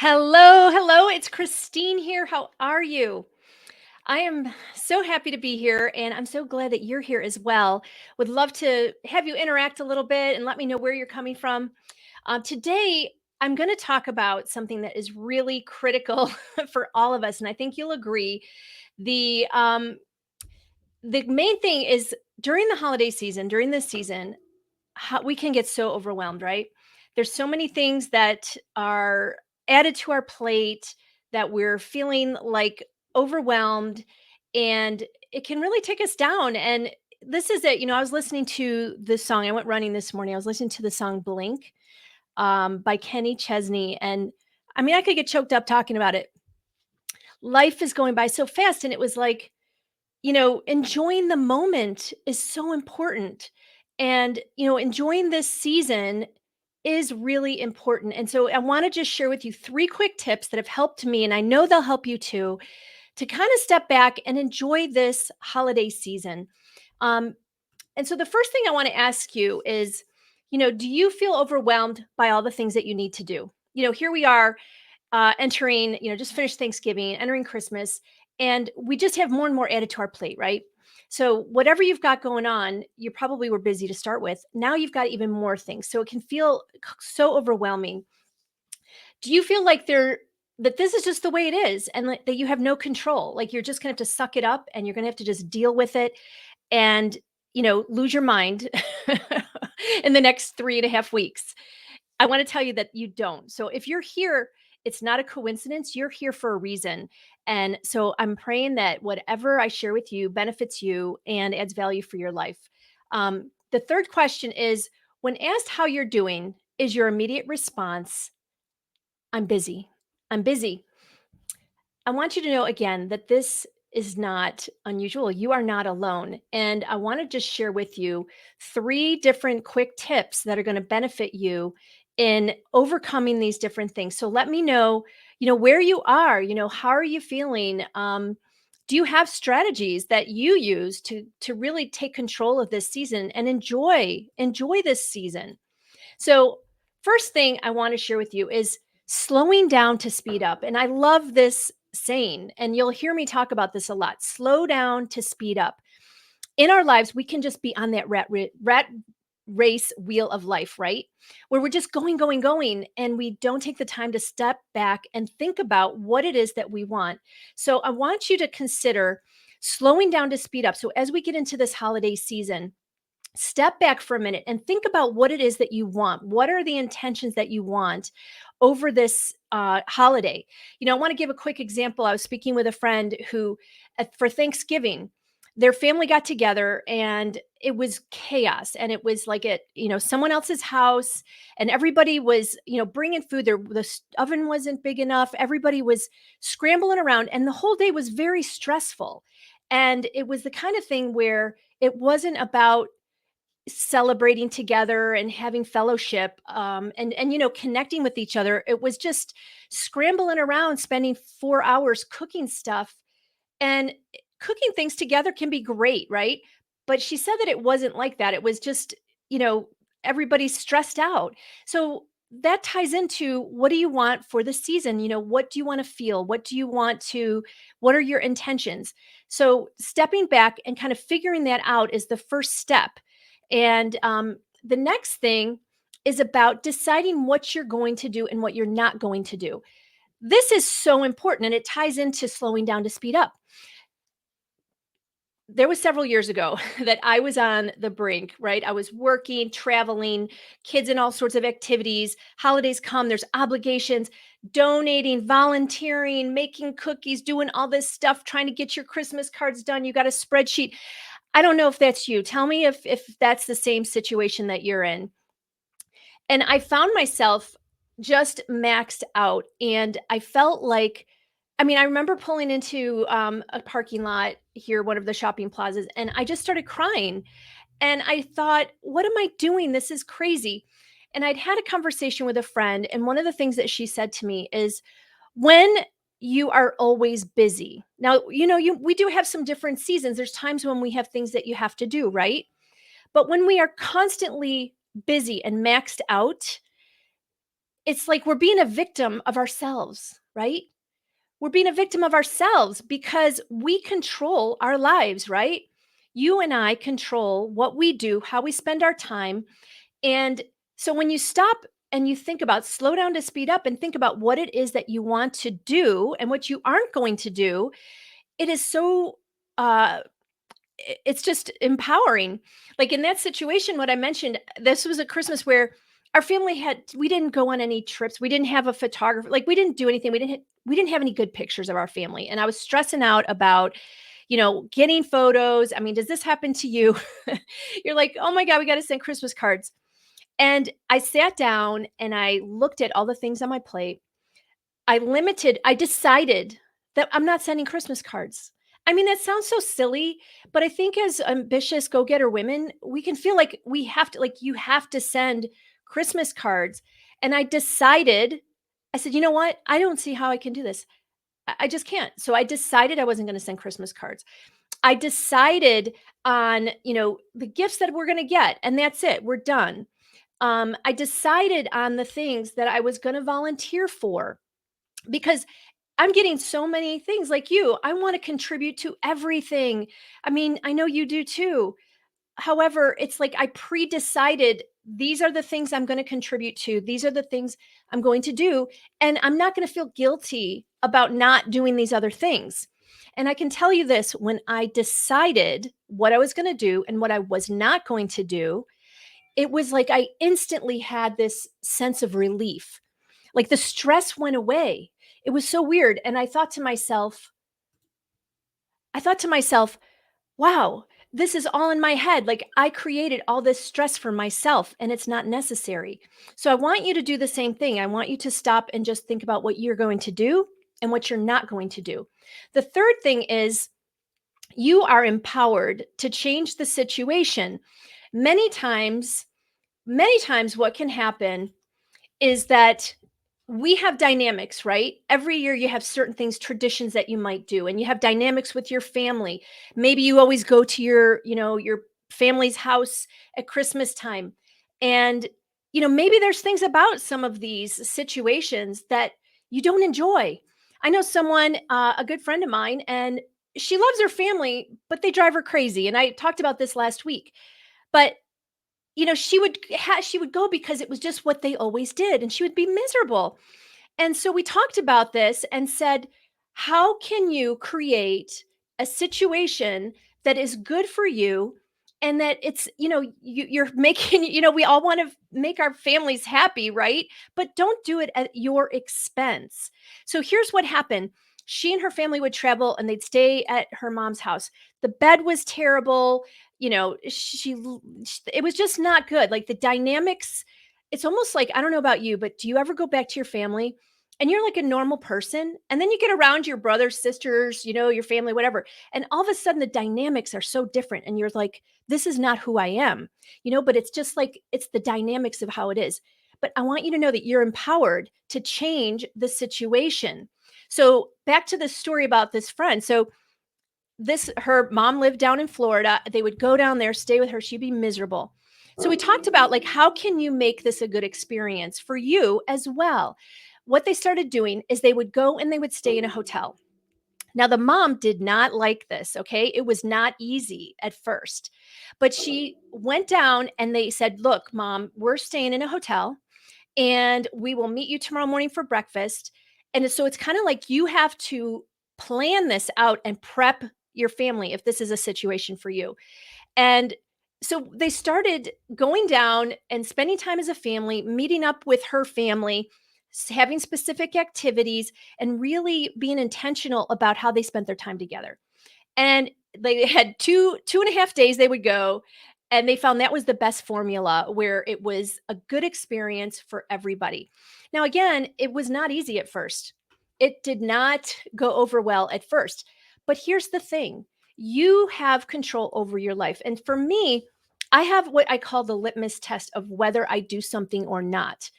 Hello, hello. It's Christine here. How are you? I am so happy to be here, and I'm so glad that you're here as well. Would love to have you interact a little bit and let me know where you're coming from. Today, I'm going to talk about something that is really critical for all of us, and I think you'll agree. The the main thing is during the holiday season, during this season, how we can get so overwhelmed, right? There's so many things that are added to our plate that we're feeling like overwhelmed, and it can really take us down. And this is it. I was listening to this song. I went running this morning. I was listening to the song Blink by Kenny Chesney. And I mean, I could get choked up talking about it. Life is going by so fast. And it was like, enjoying the moment is so important. And, enjoying this season is really important. And so I want to just share with you three quick tips that have helped me, and I know they'll help you too, to kind of step back and enjoy this holiday season. Um, and so the first thing I want to ask you is, do you feel overwhelmed by all the things that you need to do? Here we are entering, just finished Thanksgiving, entering Christmas, and we just have more and more added to our plate, right? So whatever you've got going on, you probably were busy to start with. Now you've got even more things. So it can feel so overwhelming. Do you feel like that this is just the way it is and that you have no control? Like you're just going to have to suck it up and you're going to have to just deal with it and, lose your mind in the next 3.5 weeks? I want to tell you that you don't. So if you're here, it's not a coincidence. You're here for a reason. And so I'm praying that whatever I share with you benefits you and adds value for your life. The third question is, when asked how you're doing, is your immediate response, I'm busy. I'm busy. I want you to know again that this is not unusual. You are not alone. And I want to just share with you three different quick tips that are going to benefit you in overcoming these different things. So let me know, where you are, how are you feeling? Do you have strategies that you use to really take control of this season and enjoy this season? So, first thing I want to share with you is slowing down to speed up. And I love this saying, and you'll hear me talk about this a lot. Slow down to speed up. In our lives, we can just be on that rat race wheel of life, right? Where we're just going, going, going, and we don't take the time to step back and think about what it is that we want. So, I want you to consider slowing down to speed up. So, as we get into this holiday season, step back for a minute and think about what it is that you want. What are the intentions that you want over this holiday? I want to give a quick example. I was speaking with a friend who, for Thanksgiving, their family got together and it was chaos. And it was like at someone else's house, and everybody was bringing food. The oven wasn't big enough. Everybody was scrambling around, and the whole day was very stressful. And it was the kind of thing where it wasn't about celebrating together and having fellowship, and connecting with each other. It was just scrambling around, spending 4 hours cooking stuff. And cooking things together can be great, right? But she said that it wasn't like that. It was just, you know everybody's stressed out. So that ties into, what do you want for the season? What do you want to feel? What are your intentions? So stepping back and kind of figuring that out is the first step. And the next thing is about deciding what you're going to do and what you're not going to do. This is so important, and it ties into slowing down to speed up. There was several years ago that I was on the brink, right? I was working, traveling, kids in all sorts of activities. Holidays come, there's obligations, donating, volunteering, making cookies, doing all this stuff, trying to get your Christmas cards done. You got a spreadsheet. I don't know if that's you. Tell me if that's the same situation that you're in. And I found myself just maxed out, and I felt like, I mean, I remember pulling into a parking lot here, one of the shopping plazas, and I just started crying. And I thought, what am I doing? This is crazy. And I'd had a conversation with a friend, and one of the things that she said to me is, when you are always busy. Now, we do have some different seasons. There's times when we have things that you have to do, right? But when we are constantly busy and maxed out, it's like we're being a victim of ourselves, right? We're being a victim of ourselves because we control our lives, right? You and I control what we do, how we spend our time. And so when you stop and you think about, slow down to speed up and think about what it is that you want to do and what you aren't going to do, it is so uh it's just empowering. Like in that situation, what I mentioned, this was a Christmas where our family had we didn't go on any trips. We didn't have a photographer. Like we didn't do anything. We didn't have any good pictures of our family. And I was stressing out about, getting photos. I mean, does this happen to you? You're like, "Oh my god, we got to send Christmas cards." And I sat down and I looked at all the things on my plate. I decided that I'm not sending Christmas cards. I mean, that sounds so silly, but I think as ambitious go-getter women, we can feel like we have to, like, you have to send Christmas cards. And I said, you know what? I don't see how I can do this. I just can't. So I decided I wasn't going to send Christmas cards. I decided on, the gifts that we're going to get, and that's it. We're done. I decided on the things that I was going to volunteer for because I'm getting so many things like you. I want to contribute to everything. I mean, I know you do too. However, it's like I pre-decided these are the things I'm going to contribute to. These are the things I'm going to do. And I'm not going to feel guilty about not doing these other things. And I can tell you this, when I decided what I was going to do and what I was not going to do, it was like I instantly had this sense of relief. Like the stress went away. It was so weird. And I thought to myself, wow, this is all in my head. Like I created all this stress for myself and it's not necessary. So I want you to do the same thing. I want you to stop and just think about what you're going to do and what you're not going to do. The third thing is you are empowered to change the situation. Many times, many times, what can happen is that we have dynamics, right? Every year you have certain things, traditions that you might do, and you have dynamics with your family. Maybe you always go to your family's house at Christmas time. And, maybe there's things about some of these situations that you don't enjoy. I know someone, a good friend of mine, and she loves her family, but they drive her crazy. And I talked about this last week. But she would go because it was just what they always did, and she would be miserable. And so we talked about this and said, how can you create a situation that is good for you and that it's, you're making, we all want to make our families happy, right? But don't do it at your expense. So here's what happened. She and her family would travel and they'd stay at her mom's house. The bed was terrible. It was just not good. Like the dynamics, it's almost like, I don't know about you, but do you ever go back to your family and you're like a normal person, and then you get around your brothers, sisters, your family, whatever, and all of a sudden the dynamics are so different and you're like, this is not who I am, but it's just like it's the dynamics of how it is. But I want you to know that you're empowered to change the situation. So back to the story about this friend. So this her mom lived down in Florida. They would go down there, stay with her. She'd be miserable. So we talked about, like, how can you make this a good experience for you as well? What they started doing is they would go and they would stay in a hotel. Now the mom did not like this, okay? It was not easy at first. But she went down and they said, "Look, mom, we're staying in a hotel and we will meet you tomorrow morning for breakfast." And so it's kind of like you have to plan this out and prep your family if this is a situation for you. And so they started going down and spending time as a family, meeting up with her family, having specific activities, and really being intentional about how they spent their time together. And they had 2.5 days they would go, and they found that was the best formula where it was a good experience for everybody. Now, again, it was not easy at first. It did not go over well at first. But here's the thing. You have control over your life. And for me, I have what I call the litmus test of whether I do something or not.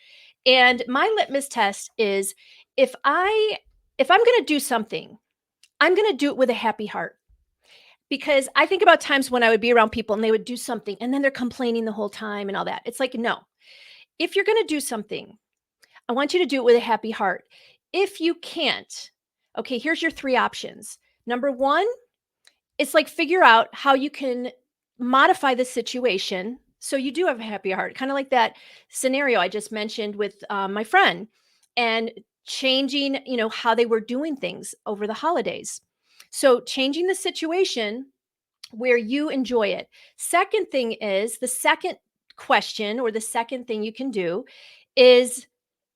And my litmus test is if I if I'm going to do something, I'm going to do it with a happy heart, because I think about times when I would be around people and they would do something and then they're complaining the whole time and all that. It's like, no, if you're going to do something, I want you to do it with a happy heart. If you can't, okay, here's your three options. Number one, it's like figure out how you can modify the situation so you do have a happy heart, kind of like that scenario I just mentioned with my friend, and changing, how they were doing things over the holidays. So changing the situation where you enjoy it. Second thing is, the second question or the second thing you can do is,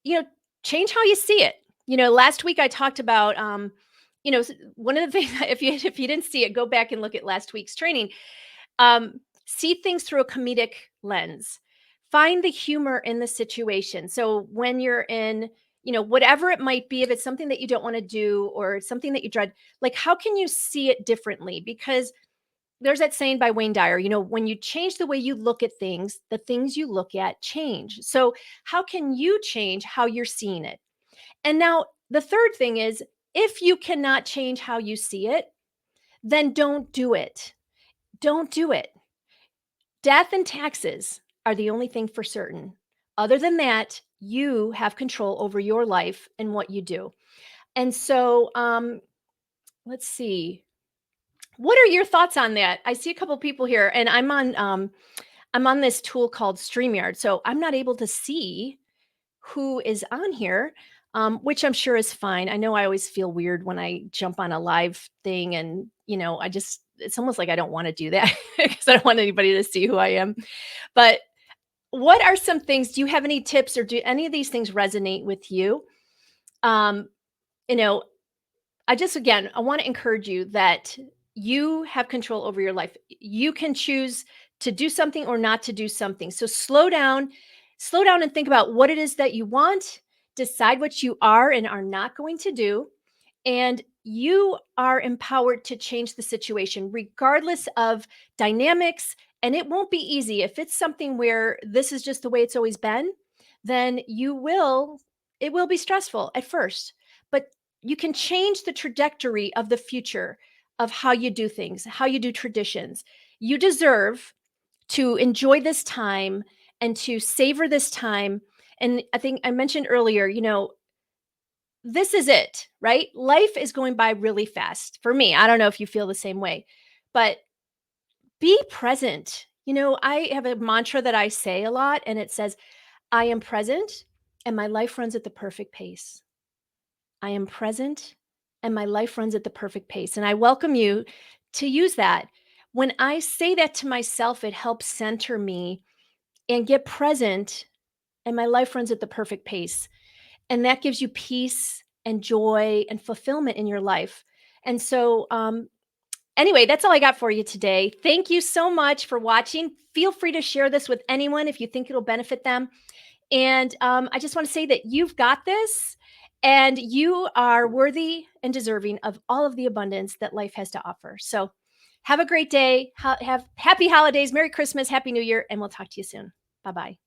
you know, change how you see it. Last week I talked about, one of the things, if you didn't see it, go back and look at last week's training. See things through a comedic lens. Find the humor in the situation. So when you're in, whatever it might be, if it's something that you don't want to do or something that you dread, like how can you see it differently? Because there's that saying by Wayne Dyer, when you change the way you look at things, the things you look at change. So how can you change how you're seeing it? And now the third thing is, if you cannot change how you see it, then don't do it. Don't do it. Death and taxes are the only thing for certain. Other than that, you have control over your life and what you do. And so, let's see. What are your thoughts on that? I see a couple people here, and I'm on this tool called StreamYard, so I'm not able to see who is on here, which I'm sure is fine. I know I always feel weird when I jump on a live thing, and it's almost like I don't want to do that because I don't want anybody to see who I am. But what are some things? Do you have any tips, or do any of these things resonate with you? Um, you know, I want to encourage you that you have control over your life. You can choose to do something or not to do something. So slow down and think about what it is that you want, decide what you are and are not going to do, and you are empowered to change the situation regardless of dynamics. And it won't be easy. If it's something where this is just the way it's always been, then it will be stressful at first, but you can change the trajectory of the future of how you do things, how you do traditions. You deserve to enjoy this time and to savor this time. And I think I mentioned earlier, this is it, right? Life is going by really fast for me. I don't know if you feel the same way, but be present. I have a mantra that I say a lot, and it says, I am present and my life runs at the perfect pace. I am present and my life runs at the perfect pace. And I welcome you to use that. When I say that to myself, it helps center me and get present, and my life runs at the perfect pace. And that gives you peace and joy and fulfillment in your life. And so, anyway, that's all I got for you today. Thank you so much for watching. Feel free to share this with anyone if you think it'll benefit them. And I just want to say that you've got this, and you are worthy and deserving of all of the abundance that life has to offer. So have a great day. Have happy holidays, Merry Christmas, Happy New Year, and we'll talk to you soon. Bye bye.